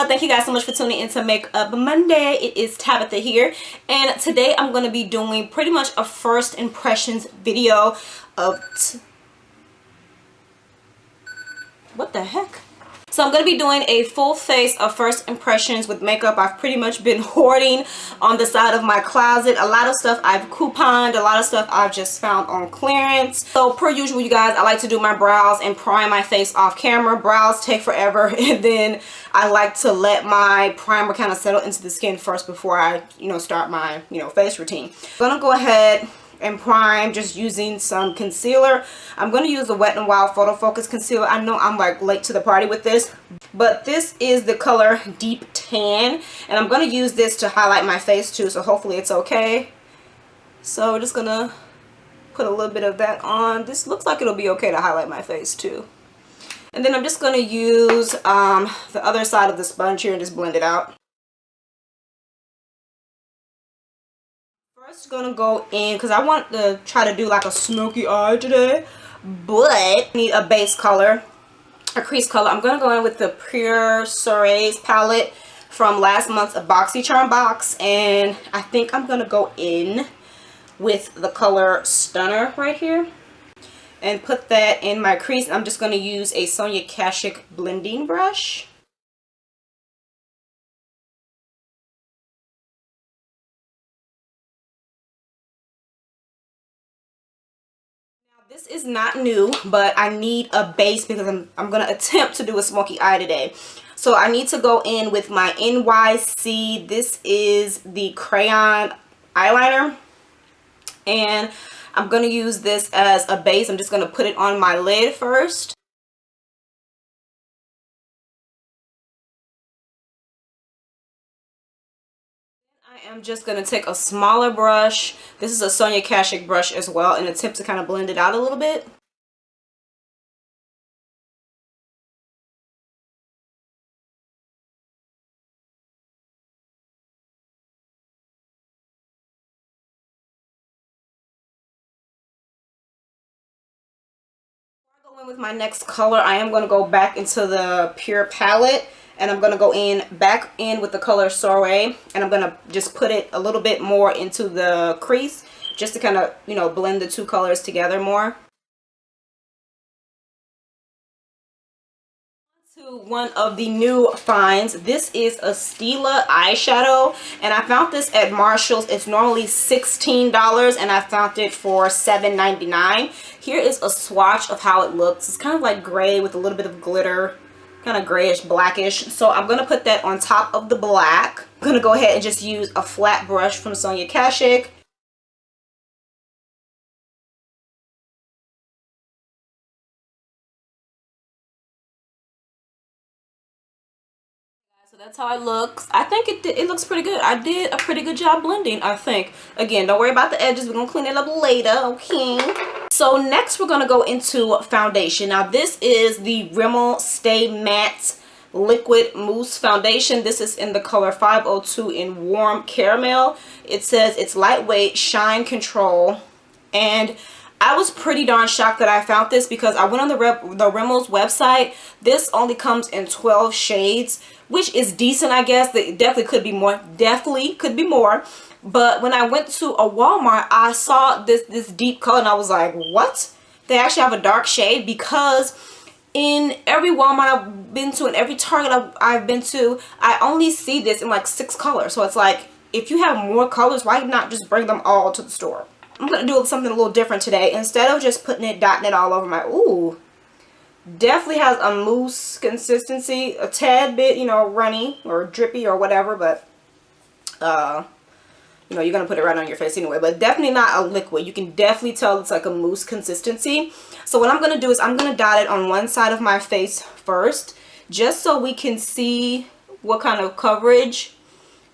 Hello, thank you guys so much for tuning in to Makeup Monday. It is Tabitha here, and today I'm going to be doing pretty much a first impressions video of what the heck? So I'm going to be doing a full face of first impressions with makeup. I've pretty much been hoarding on the side of my closet. A lot of stuff I've couponed, a lot of stuff I've just found on clearance. So per usual, you guys, I like to do my brows and prime my face off camera. Brows take forever, and then I like to let my primer kind of settle into the skin first before I, start my, face routine. I'm going to go ahead and prime just using some concealer. I'm going to use the Wet n Wild Photo Focus concealer. I know I'm like late to the party with this, but this is the color Deep Tan, and I'm going to use this to highlight my face too, so hopefully it's okay. So we're just going to put a little bit of that on. This looks like it'll be okay to highlight my face too. And then I'm just going to use the other side of the sponge here and just blend it out. First, gonna go in because I want to try to do like a smoky eye today, but I need a base color, a crease color. I'm gonna go in with the Pure Soirées palette from last month's BoxyCharm box, and I think I'm gonna go in with the color Stunner right here and put that in my crease. I'm just gonna use a Sonia Kashuk blending brush. This is not new, but I need a base because I'm going to attempt to do a smoky eye today. So I need to go in with my NYC. This is the crayon eyeliner, and I'm going to use this as a base. I'm just going to put it on my lid first. I'm just going to take a smaller brush. This is a Sonia Kashuk brush as well, in an attempt to kind of blend it out a little bit. Before I go in with my next color, I am going to go back into the Pure palette. And I'm going to go back in with the color Soirée, and I'm going to just put it a little bit more into the crease just to kind of, blend the two colors together more. To one of the new finds. This is a Stila eyeshadow, and I found this at Marshall's. It's normally $16, and I found it for $7.99. Here is a swatch of how it looks. It's kind of like gray with a little bit of glitter. Kind of grayish blackish. So I'm going to put that on top of the black. I'm going to go ahead and just use a flat brush from Sonia Kashuk. So that's how it looks. I think it looks pretty good. I did a pretty good job blending, I think. Again, don't worry about the edges. We're going to clean it up later, okay? So next we're going to go into foundation. Now this is the Rimmel Stay Matte Liquid Mousse Foundation. This is in the color 502 in Warm Caramel. It says it's lightweight, shine control, and I was pretty darn shocked that I found this because I went on the Rimmel's website. This only comes in 12 shades, which is decent, I guess. It definitely could be more. Definitely could be more. But when I went to a Walmart, I saw this deep color, and I was like, what? They actually have a dark shade, because in every Walmart I've been to and every Target I've been to, I only see this in like 6 colors. So it's like, if you have more colors, why not just bring them all to the store? I'm going to do something a little different today. Instead of just putting it, dotting it all over my, ooh, definitely has a mousse consistency, a tad bit, runny or drippy or whatever, but you're going to put it right on your face anyway, but definitely not a liquid. You can definitely tell it's like a mousse consistency. So what I'm going to do is I'm going to dot it on one side of my face first, just so we can see what kind of coverage,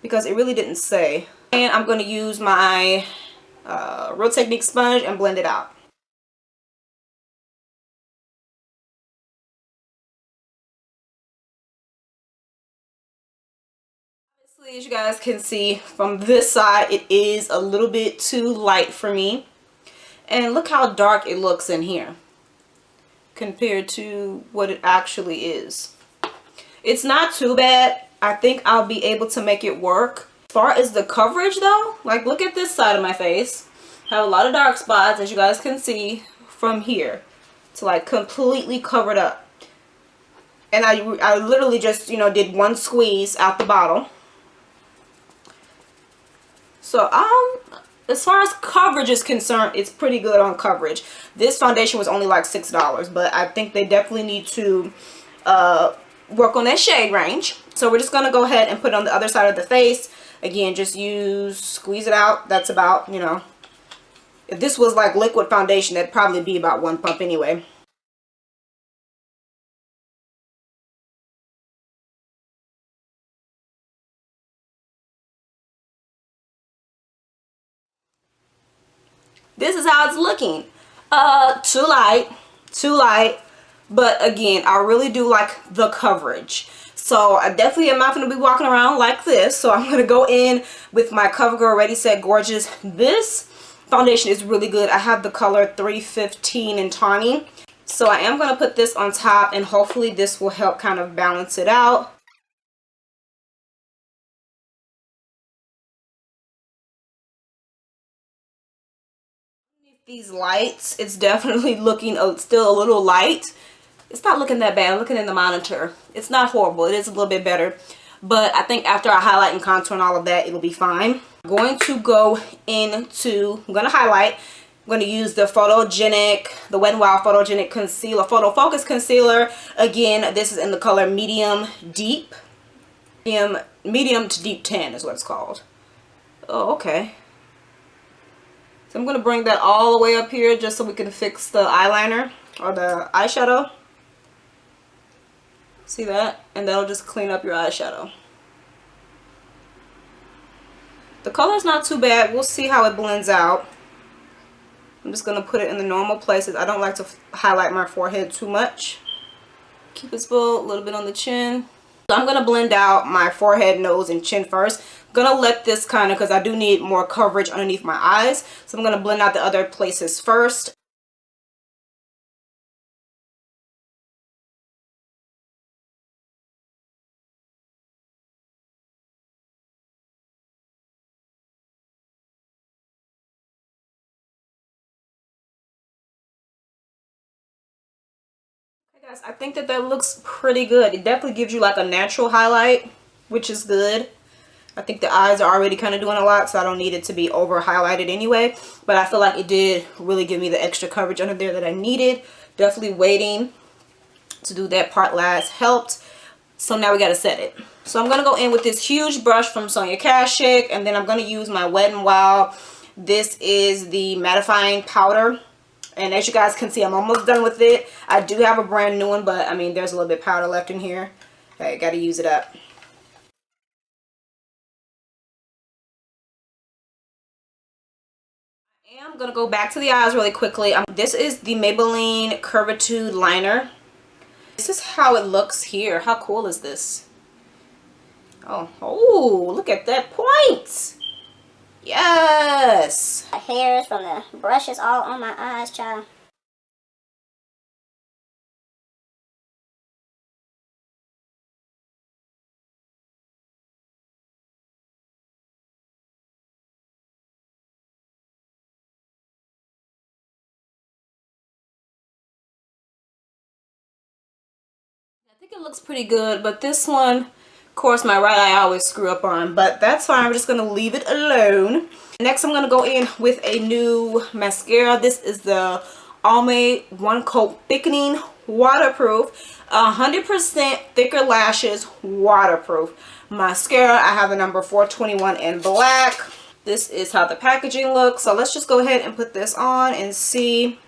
because it really didn't say. And I'm going to use my Real Technique sponge and blend it out. As you guys can see from this side, it is a little bit too light for me, and look how dark it looks in here compared to what it actually is. It's not too bad. I think I'll be able to make it work. As far as the coverage though, like look at this side of my face. I have a lot of dark spots, as you guys can see, from here to like completely covered up. And I literally just, you know, did one squeeze out the bottle. So as far as coverage is concerned, it's pretty good on coverage. This foundation was only like $6, but I think they definitely need to work on that shade range. So we're just gonna go ahead and put it on the other side of the face. Again, just squeeze it out. That's about, you know, if this was like liquid foundation, that'd probably be about one pump anyway. This is how it's looking. Too light, too light. But again, I really do like the coverage. So I definitely am not going to be walking around like this. So I'm going to go in with my CoverGirl Ready Set Gorgeous. This foundation is really good. I have the color 315 in Tawny. So I am going to put this on top, and hopefully this will help kind of balance it out. These lights, it's definitely looking still a little light. It's not looking that bad. I'm looking in the monitor. It's not horrible. It is a little bit better. But I think after I highlight and contour and all of that, it'll be fine. I'm going to go into, I'm going to highlight. I'm going to use the the Wet n Wild Photogenic Concealer, Photo Focus Concealer. Again, this is in the color medium deep. Medium to deep tan is what it's called. Oh, okay. So I'm going to bring that all the way up here just so we can fix the eyeliner or the eyeshadow. See that? And that'll just clean up your eyeshadow. The color's not too bad. We'll see how it blends out. I'm just going to put it in the normal places. I don't like to highlight my forehead too much. Keep it full, a little bit on the chin. So I'm going to blend out my forehead, nose, and chin first. I'm going to let this kind of, because I do need more coverage underneath my eyes. So I'm going to blend out the other places first. Guys, I think that looks pretty good. It definitely gives you like a natural highlight, which is good. I think the eyes are already kind of doing a lot, so I don't need it to be over highlighted anyway. But I feel like it did really give me the extra coverage under there that I needed. Definitely waiting to do that part last helped. So now we got to set it. So I'm going to go in with this huge brush from Sonia Kashuk, and then I'm going to use my Wet n Wild. This is the mattifying powder. And as you guys can see, I'm almost done with it. I do have a brand new one, but I mean, there's a little bit of powder left in here. Okay, got to use it up. I am going to go back to the eyes really quickly. This is the Maybelline Curvitude Liner. This is how it looks here. How cool is this? Oh, look at that point. Yes. Hairs from the brushes all on my eyes, child. I think it looks pretty good, but this one, of course, my right eye I always screw up on, but that's fine. I'm just going to leave it alone. Next, I'm going to go in with a new mascara. This is the Almay One Coat Thickening Waterproof, 100% Thicker Lashes Waterproof mascara. I have the number 421 in black. This is how the packaging looks. So let's just go ahead and put this on and see.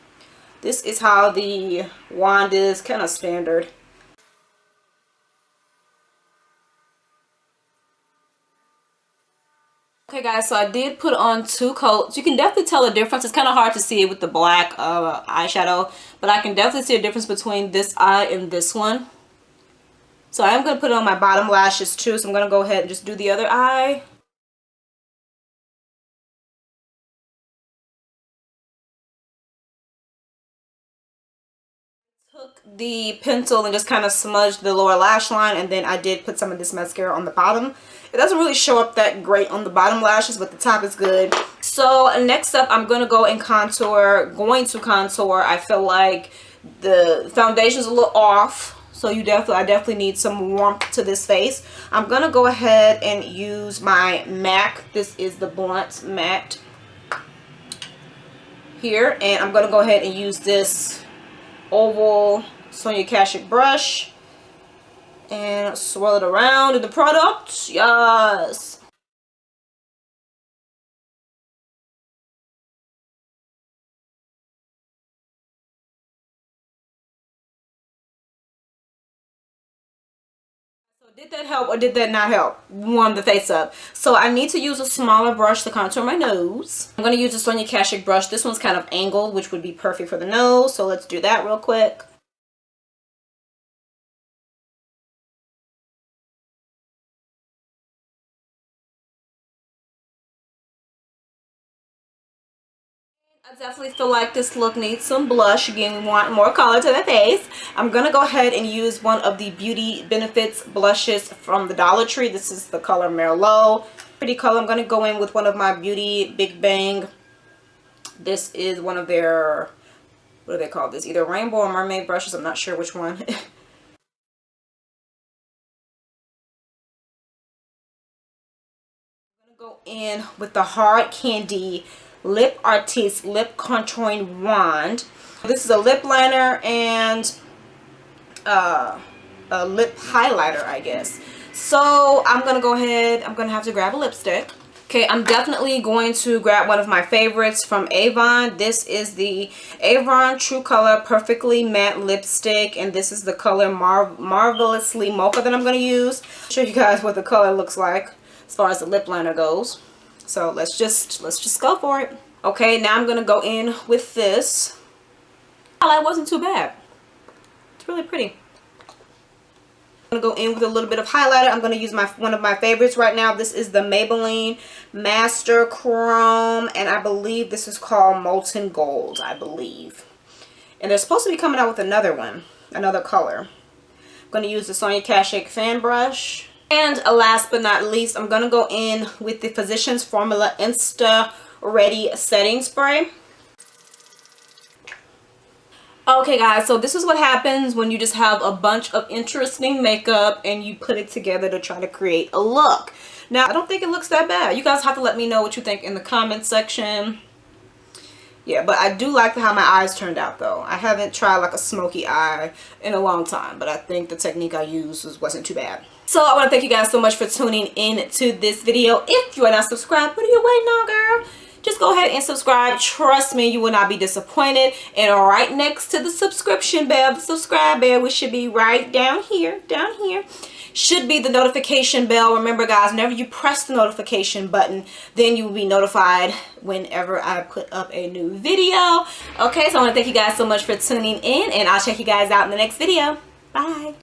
This is how the wand is, kind of standard. Okay guys, so I did put on 2 coats. You can definitely tell a difference. It's kind of hard to see it with the black eyeshadow, but I can definitely see a difference between this eye and this one. So I am going to put it on my bottom lashes too, so I'm going to go ahead and just do the other eye. Took the pencil and just kind of smudged the lower lash line, and then I did put some of this mascara on the bottom. It doesn't really show up that great on the bottom lashes, but the top is good. So next up, I'm going to go and contour. I feel like the foundation's a little off. So I definitely need some warmth to this face. I'm going to go ahead and use my MAC. This is the Blunt Matte here. And I'm going to go ahead and use this oval Sonia Kashuk brush and swirl it around in the product. Yes. Did that help or did that not help? Warm the face up. So I need to use a smaller brush to contour my nose. I'm going to use a Sonia Kashuk brush. This one's kind of angled, which would be perfect for the nose. So let's do that real quick. I definitely feel like this look needs some blush. Again, we want more color to the face. I'm going to go ahead and use one of the Beauty Benefits blushes from the Dollar Tree. This is the color Merlot. Pretty color. I'm going to go in with one of my Beauty Big Bang. This is one of their, what do they call this? Either rainbow or mermaid brushes. I'm not sure which one. I'm going to go in with the Hard Candy Lip Artiste Lip Contouring Wand. This is a lip liner and a lip highlighter, I guess. So I'm gonna go ahead, I'm gonna have to grab a lipstick. Okay, I'm definitely going to grab one of my favorites from Avon. This is the Avon True Color Perfectly Matte Lipstick, and this is the color Marvelously Mocha that I'm gonna use. I'll show you guys what the color looks like as far as the lip liner goes. So let's just go for it. Okay, now I'm gonna go in with this. Highlight wasn't too bad. It's really pretty. I'm gonna go in with a little bit of highlighter. I'm gonna use one of my favorites right now. This is the Maybelline Master Chrome, and I believe this is called Molten Gold, I believe. And they're supposed to be coming out with another one, another color. I'm gonna use the Sonia Kashuk fan brush. And last but not least, I'm going to go in with the Physicians Formula Insta Ready Setting Spray. Okay guys, so this is what happens when you just have a bunch of interesting makeup and you put it together to try to create a look. Now, I don't think it looks that bad. You guys have to let me know what you think in the comment section. Yeah, but I do like how my eyes turned out though. I haven't tried like a smoky eye in a long time, but I think the technique I used wasn't too bad. So I want to thank you guys so much for tuning in to this video. If you are not subscribed, what are you waiting on, girl? Just go ahead and subscribe. Trust me, you will not be disappointed. And right next to the subscription bell, the subscribe bell, which should be right down here, should be the notification bell. Remember guys, whenever you press the notification button, then you will be notified whenever I put up a new video. Okay, so I want to thank you guys so much for tuning in, and I'll check you guys out in the next video. Bye.